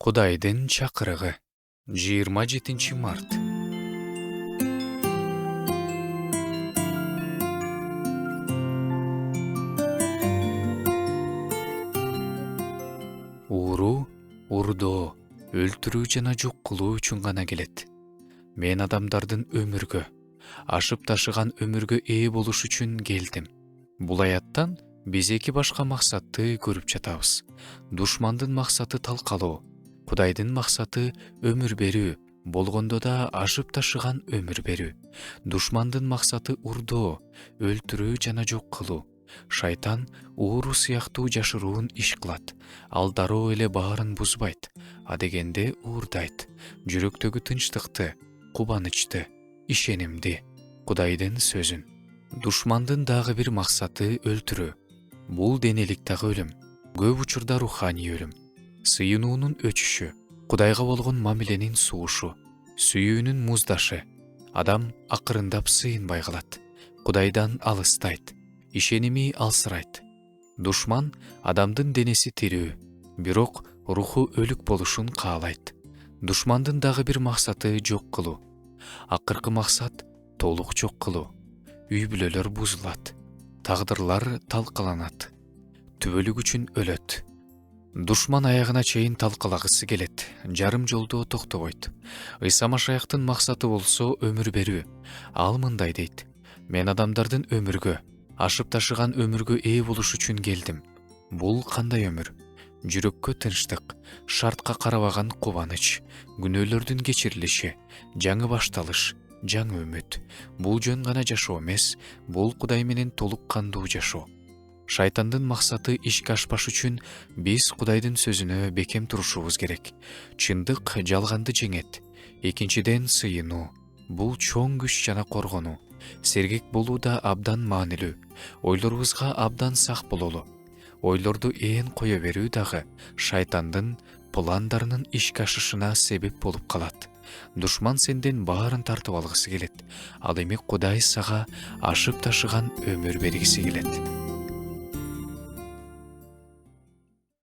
Кудайдын чакырыгы 27 март. Ууруу, урдоо, өлтүрүү жана жок кылуу үчүн гана келет. Мен адамдардын өмүргө, ашып ташыган өмүргө ээ болуш үчүн келдим. Бул аяттан биз эки башка максатты көрүп жатабыз. Душмандын максаты талкалоо, Кудайдын максаты өмүр берүү, болгондо да ашып ташыган өмүр берүү. Душмандын максаты урдоо, өлтүрүү жана жок кылуу. Шайтан ууру сыяктуу жашыруун иш кылат. Ал дароо эле баарын бузбайт, адегенде уурдайт. Жүрөктөгү тынчтыкты, кубанычты, ишенимди, Кудайдын сөзүн. Душмандын дагы бир максаты өлтүрүү. Бул денелик дагы өлүм, көп учурда руханий өлүм. Сыйынуунун өчүшү, Кудайга болгон мамиленин суушу, сүйүүнүн муздашы. Адам акырындап сыйынбай калат, Кудайдан алыстайт, ишеними алсырайт. Душман адамдын денеси тирүү, бирок руху өлүк болушун каалайт. Душмандын дагы бир максаты жок кылуу. Акыркы максат толук жок кылуу. Үй бүлөлөр бузулат, тагдырлар талкаланат, түбөлүк үчүн өлөт. Душман аягына чейин талкалагысы келет, жарым жолдо токтобойт. Ыйса Машаяктын максаты болсо өмүр берүү. Ал мындай дейт: мен адамдардын өмүргө, ашып ташыган өмүргө ээ болуш үчүн келдим. Бул кандай өмүр? Жүрөккө тынчтык, шартка карабаган кубаныч, күнөөлөрдүн кечирилиши, жаңы башталыш, жаңы үмүт. Бул жөн гана жашоо эмес, бул Кудай менен толук кандуу жашоо. Шайтандын максаты ишке ашпаш үчүн биз Кудайдын сөзүнө бекем турушубуз керек. Чындык жалганды жеңет. Экинчиден, сыйынуу. Бул чоң күч жана коргонуу. Сергек болуу да абдан маанилүү. Ойлорубузга абдан сак бололу. Ойлорду ээн кое берүү дагы шайтандын пландарынын ишке ашышына себеп болуп калат. Душман сенден баарын тартып алгысы келет. Ал эми Кудай сага ашып ташыган өмүр бергиси келет.